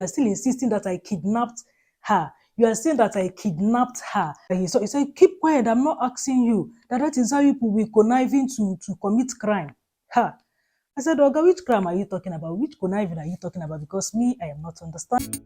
are still insisting that I kidnapped her. You are saying that I kidnapped her. And he said, keep quiet, I'm not asking you. That is how people will conniving to commit crime. Ha. I said, Oga, which crime are you talking about? Which conniving are you talking about? Because me, I am not understanding.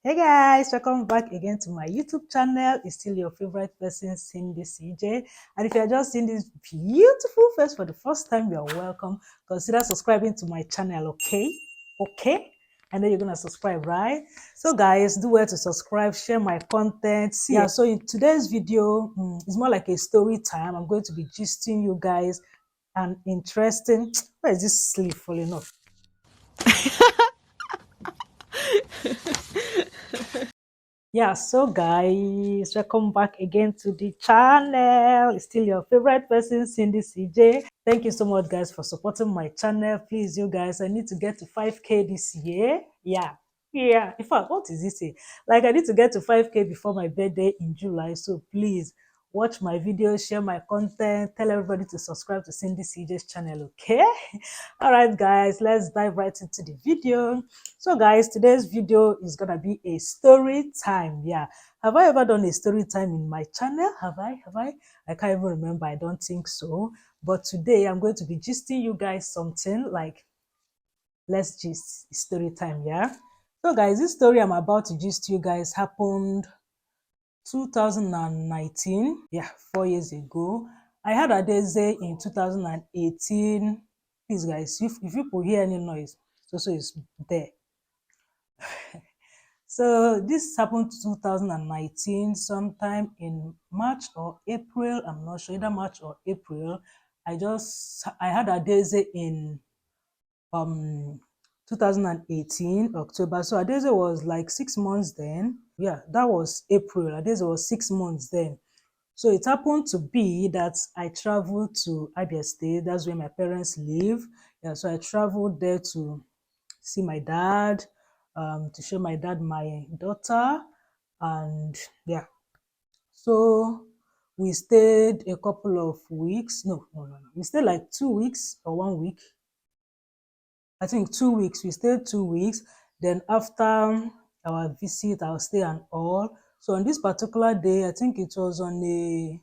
Hey guys, welcome back again to my YouTube channel. It's still your favorite person, Cyndy Cjay. And if you're just seeing this beautiful face for the first time, you're welcome. Consider subscribing to my channel, okay? Okay? And then you're gonna subscribe, right? So guys, do well to subscribe, share my content. Yeah, so in today's video, it's more like a story time. I'm going to be gisting you guys an interesting. Where is this sleeve falling off? Yeah, so guys, welcome back again to the channel. It's still your favorite person, Cyndy Cjay. Thank you so much, guys, for supporting my channel. Please, you guys, I need to get to 5K this year. Yeah. In fact, what is this? Like, I need to get to 5K before my birthday in July. So please watch my videos, share my content, tell everybody to subscribe to Cyndy Cjay's channel, okay? All right, guys, let's dive right into the video. So guys, today's video is gonna be a story time. Yeah, have I ever done a story time in my channel? Have I I can't even remember. I don't think so. But today I'm going to be gisting you guys something like, let's gist story time. Yeah, so guys, this story I'm about to gist you guys happened 2019. Yeah, 4 years ago. I had a day in 2018. Please guys, if you hear any noise, so it's there. So this happened 2019, sometime in March or April. I'm not sure, either March or April. I had a daisy in um 2018 October. So Adeze was like 6 months then. Yeah, that was April. Adeze was 6 months then. So it happened to be that I traveled to Abia State. That's where my parents live. Yeah, so I traveled there to see my dad, to show my dad my daughter, and yeah. So we stayed a couple of weeks. No. We stayed like 2 weeks or 1 week. I think 2 weeks. We stayed 2 weeks. Then after our visit, our stay and all. So on this particular day, I think it was on a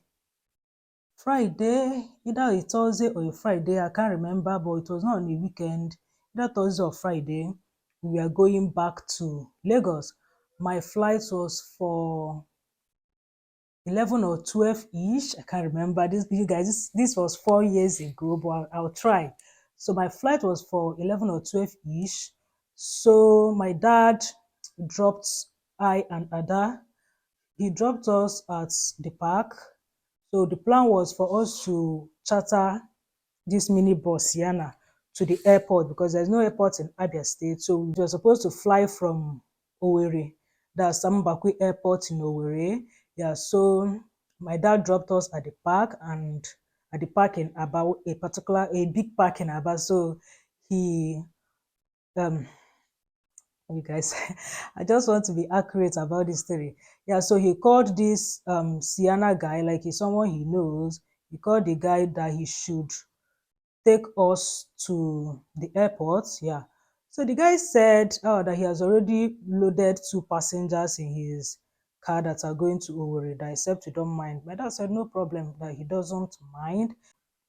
Friday, either a Thursday or a Friday, I can't remember, but it was not on a weekend, either Thursday or Friday. We were going back to Lagos. My flight was for 11 or 12 ish. I can't remember. This, you guys, this was 4 years ago, but I'll try. So my flight was for 11 or 12 ish. So my dad dropped I and Ada. He dropped us at the park. So the plan was for us to charter this mini bus, Yana, to the airport because there's no airport in Abia State. So we were supposed to fly from Owerri, that's Sambakwe Airport in Owerri. Yeah, so my dad dropped us at the park and at the park in Aba, a big park in Aba. So he um you guys, I just want to be accurate about this story. Yeah, so he called this Sienna guy, like he's someone he knows. He called the guy that he should take us to the airport. Yeah. So the guy said that he has already loaded 2 passengers in his car that are going to Owerri, that except you don't mind. My dad said no problem, that he doesn't mind.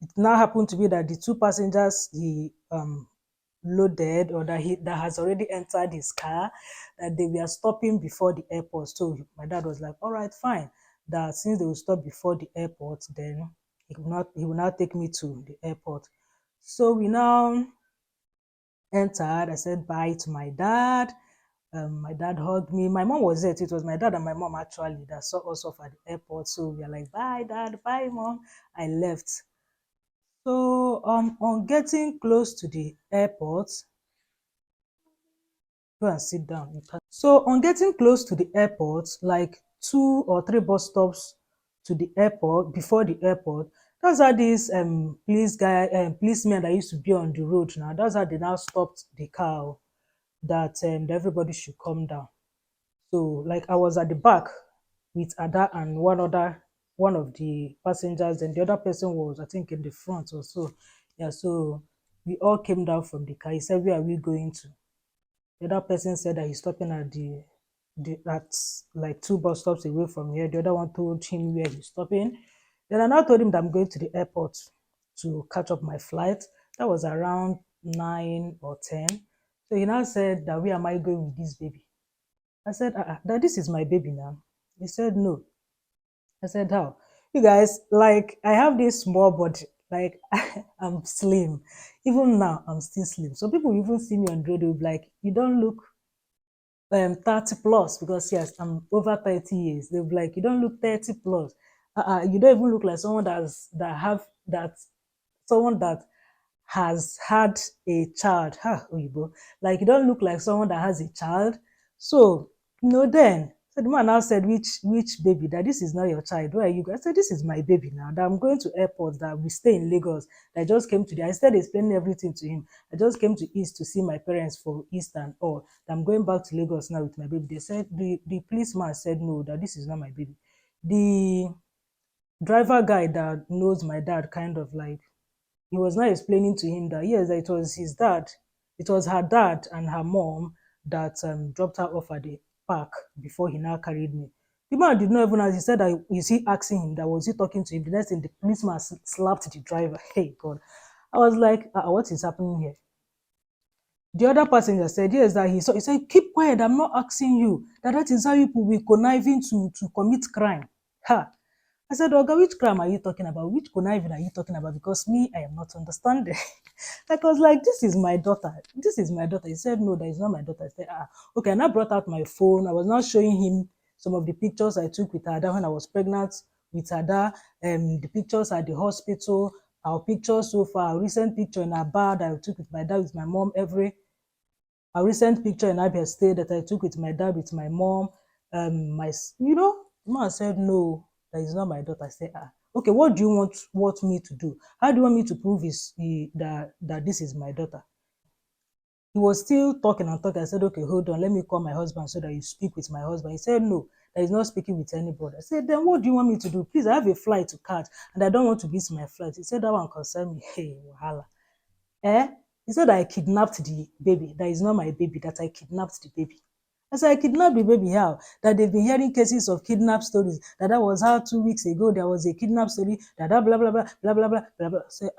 It now happened to be that the 2 passengers he loaded, or that has already entered his car, that they were stopping before the airport. So my dad was like, all right, fine. That since they will stop before the airport, then he will not take me to the airport. So we now entered. I said bye to my dad. My dad hugged me. My mom was there. It was my dad and my mom actually that saw us off at the airport. So we are like, bye, dad, bye, mom. I left. So on getting close to the airport, go and sit down. So on getting close to the airport, like 2 or 3 bus stops to the airport, before the airport, that's how these policemen that used to be on the road now, that's how they now stopped the car, that everybody should come down. So like I was at the back with Ada and one other one of the passengers, and the other person was, I think, in the front or so. Yeah, so we all came down from the car. He said, "Where are we going to?" The other person said that he's stopping at the that's like two bus stops away from here. The other one told him where he's stopping. Then I now told him that I'm going to the airport to catch up my flight. That was around 9 or 10. So he now said that, "Where am I going with this baby?" I said, "That this is my baby now." He said, "No." I said, "How?" You guys, like, I have this small body. Like, I'm slim. Even now, I'm still slim. So people even see me on the road, they'll be like, "You don't look 30 plus," because yes, I'm over 30 years. They'll be like, "You don't look 30 plus. You don't even look like someone someone that has had a child." Ha, Oyibo. Like, you don't look like someone that has a child. So, then. So the man now said, which baby? That this is not your child. Where are you going? I said, "This is my baby now. That I'm going to airport. That we stay in Lagos. That I just came to the. I started explaining everything to him. I just came to East to see my parents for East and all. That I'm going back to Lagos now with my baby." They said the policeman said no, that this is not my baby. The driver guy that knows my dad, kind of like, he was now explaining to him that yes, that it was his dad, it was her dad and her mom that dropped her off at the park before he now carried me. The man did not even ask. He said that, is he asking him that, was he talking to him? The next thing, the policeman slapped the driver. Hey God, I was like, what is happening here? The other passenger said yes, that he saw. He said, "Keep quiet, I'm not asking you. That is how people will be conniving to commit crime." Ha. I said, "Oga, which crime are you talking about? Which conniving are you talking about? Because me, I am not understanding." Like, I was like, "This is my daughter. This is my daughter." He said, "No, that is not my daughter." I said, okay. And I brought out my phone. I was now showing him some of the pictures I took with Ada when I was pregnant with Ada, the pictures at the hospital, our pictures so far, our recent picture in Aba that I took with my dad, with my mom, a recent picture in Abia State that I took with my dad, with my mom, the man said, "No, that is not my daughter." I said, okay, what do you want me to do? How do you want me to prove that this is my daughter? He was still talking and talking. I said, "Okay, hold on, let me call my husband so that you speak with my husband." He said, "No, that is not speaking with anybody." I said, "Then what do you want me to do? Please, I have a flight to catch and I don't want to miss my flight." He said, "That one concern me." Hey, wahala. Eh? He said I kidnapped the baby. That is not my baby, that I kidnapped the baby. I said, "I kidnapped the baby how?" That they've been hearing cases of kidnap stories. That was how 2 weeks ago there was a kidnap story. That blah blah blah blah blah blah blah blah. Say,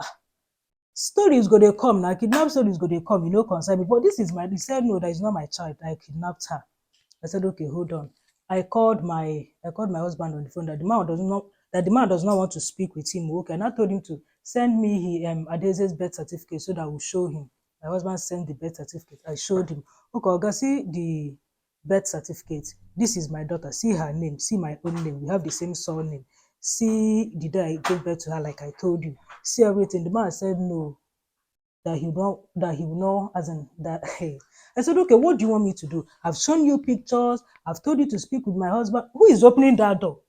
stories go they come now. Kidnap stories go they come. You know, concern me. But this is my. He said, "No, that is not my child. I kidnapped her." I said, "Okay, hold on." I called my husband on the phone, that the man does not want to speak with him. Okay, and I told him to send me Adeze's birth certificate so that I will show him. My husband sent the birth certificate. I showed him. "Okay, Oga, see the birth certificate. This is my daughter. See her name. See my own name. We have the same surname. See the day I gave birth to her, like I told you. See everything." The man said no, that he will not, as in that. Hey, I said, "Okay, what do you want me to do? I've shown you pictures. I've told you to speak with my husband. Who is opening that door?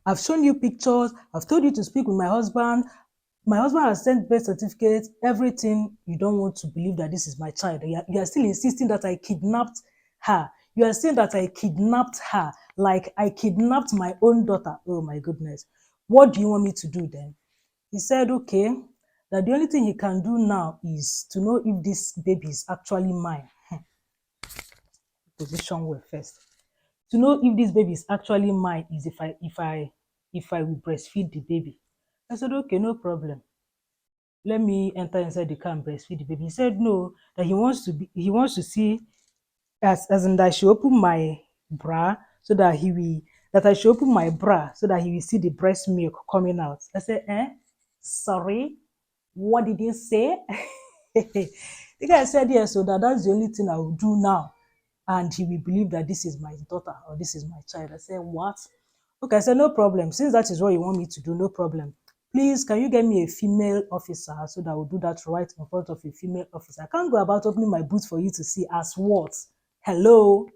I've shown you pictures. I've told you to speak with my husband. My husband has sent birth certificates, everything. You don't want to believe that this is my child. You are still insisting that I kidnapped her. You are saying that I kidnapped her, like I kidnapped my own daughter. Oh my goodness. What do you want me to do then?" He said, okay, that the only thing he can do now is to know if this baby is actually mine. Position well first. To know if this baby is actually mine is if I will breastfeed the baby. I said, okay, no problem. Let me enter inside the car and breastfeed the baby. He said no, that he wants to see, as in that I should open my bra so that I should open my bra so that he will see the breast milk coming out. I said, sorry, what did you say? The guy said yes, so that's the only thing I will do now. And he will believe that this is my daughter or this is my child. I said, what? Okay, I said, no problem. Since that is what you want me to do, no problem. Please, can you get me a female officer so that I will do that right in front of a female officer? I can't go about opening my boots for you to see as what? Hello?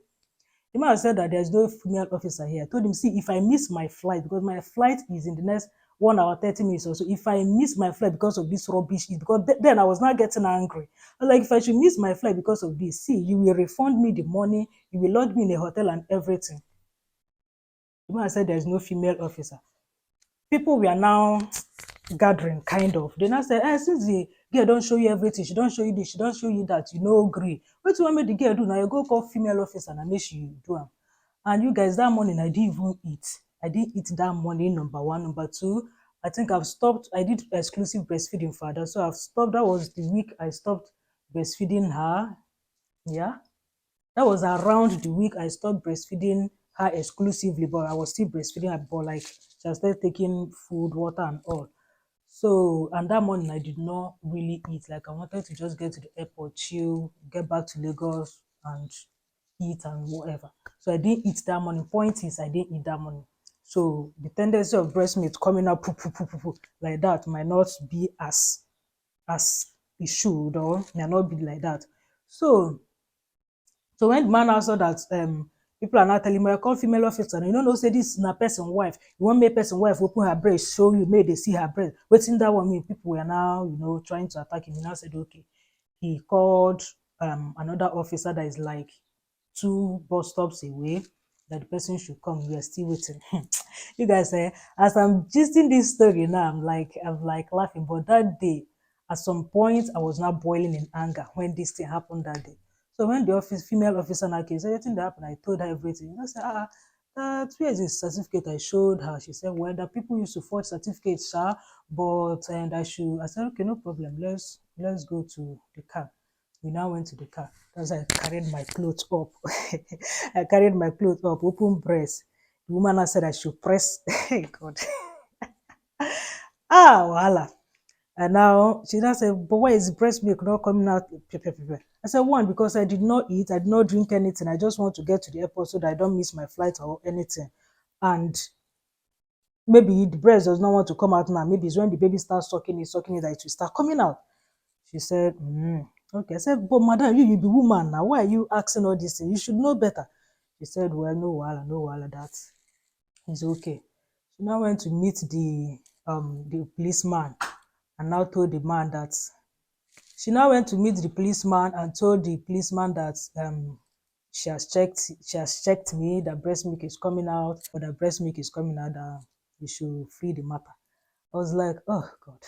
The man said that there's no female officer here. I told him, see, if I miss my flight, because my flight is in the next 1 hour, 30 minutes or so, if I miss my flight because of this rubbish, because then I was not getting angry. I was like, if I should miss my flight because of this, see, you will refund me the money, you will lodge me in a hotel and everything. The man said there's no female officer. People were now gathering, kind of. They now said, since the girl don't show you everything, she don't show you this, she don't show you that, you no agree. What you want me the girl do now? You go call female officer and make sure you do am. And you guys, that morning I didn't even eat. I didn't eat that morning, number one. Number two, I think I've stopped. I did exclusive breastfeeding for her. So I've stopped. That was the week I stopped breastfeeding her. Yeah. That was around the week I stopped breastfeeding her exclusively, but I was still breastfeeding her, but like she has started taking food, water, and all. So, and that morning I did not really eat. Like I wanted to just get to the airport, chill, get back to Lagos, and eat and whatever. So I didn't eat that morning. Point is, I didn't eat that morning. So the tendency of breast milk coming out poo, poo, poo, poo, poo, like that might not be as it should, or might not be like that. So when the man now saw that people are now telling me, I call female officer, you don't know say this na person wife. You want make person wife open her breast, show you, make they see her breast. Waiting that one mean people were now, trying to attack him. He now said, okay. He called another officer that is like two bus stops away, that the person should come. We are still waiting. You guys say, as I'm gisting this story now, I'm like laughing. But that day, at some point, I was not boiling in anger when this thing happened that day. So when the female officer now came, said everything that happened, I told her everything. I said, that where is the certificate I showed her? She said, well, the people used to forge certificates, sir, but and I said, okay, no problem. Let's go to the car. We now went to the car. That's why I carried my clothes up. I carried my clothes up, open breast. The woman now said I should press. God. Wahala. And now she now said, but why is breast milk not coming out? I said, one, because I did not eat, I did not drink anything. I just want to get to the airport so that I don't miss my flight or anything. And maybe the breast does not want to come out now. Maybe it's when the baby starts sucking it, that it will start coming out. She said, okay. I said, but madam, you be woman now. Why are you asking all these things? You should know better. She said, well, no wahala, that is okay. She now went to meet the policeman and now told the man that she now went to meet the policeman and told the policeman that she has checked me, that breast milk is coming out, or that breast milk is coming out, that we should free the matter. I was like, oh God.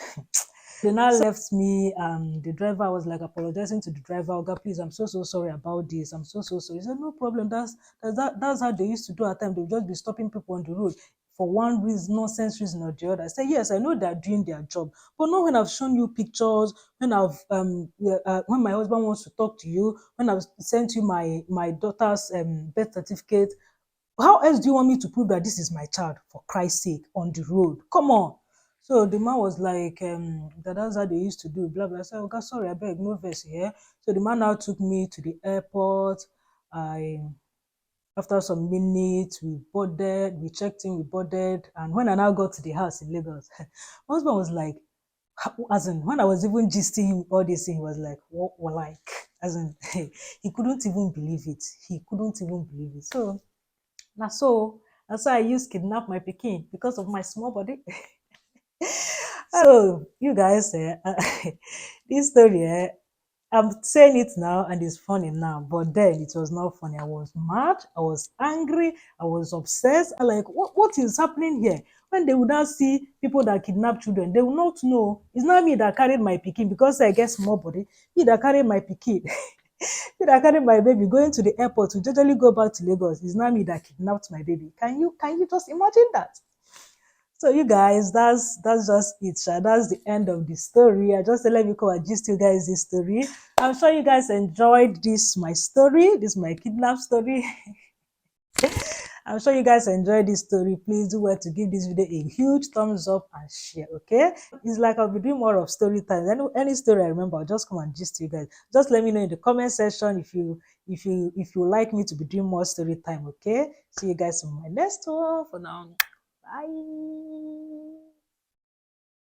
They now left me, and the driver was like apologizing to the driver. Oh God, please, I'm so sorry about this. I'm so sorry. He said, no problem. That's how they used to do at times. They'll just be stopping people on the road for one reason, nonsense reason or the other. I said, yes, I know they're doing their job, but not when I've shown you pictures, when my husband wants to talk to you, when I've sent you my daughter's birth certificate. How else do you want me to prove that this is my child, for Christ's sake, on the road? Come on. So the man was like, that's how they used to do, blah, blah. I said, okay, sorry, I beg, no verse here. So the man now took me to the airport. I, after some minutes, we checked in, we boarded. And when I now got to the house in Lagos, my husband was like, as in, when I was even gisting him all this thing, he was like, what, like, as in, he couldn't even believe it. He couldn't even believe it. So, now that's why I used kidnap my pikin because of my small body. So you guys, this story, I'm saying it now and it's funny now, but then it was not funny. I was mad, I was angry, I was obsessed. I like, what is happening here? When they would not see people that kidnap children, they will not know. It's not me that carried my pikin because I get small body. Me that carried my pikin. Me that carried my baby going to the airport to totally go back to Lagos. It's not me that kidnapped my baby. Can you just imagine that? So you guys, that's just it. That's the end of the story. I just said let me come and gist you guys this story. I'm sure you guys enjoyed this my story, this my kidnap story. I'm sure you guys enjoyed this story. Please do well to give this video a huge thumbs up and share. Okay, it's like I'll be doing more of story time. Any story I remember, I'll just come and gist you guys. Just let me know in the comment section if you like me to be doing more story time. Okay, see you guys in my next one. For now, bye.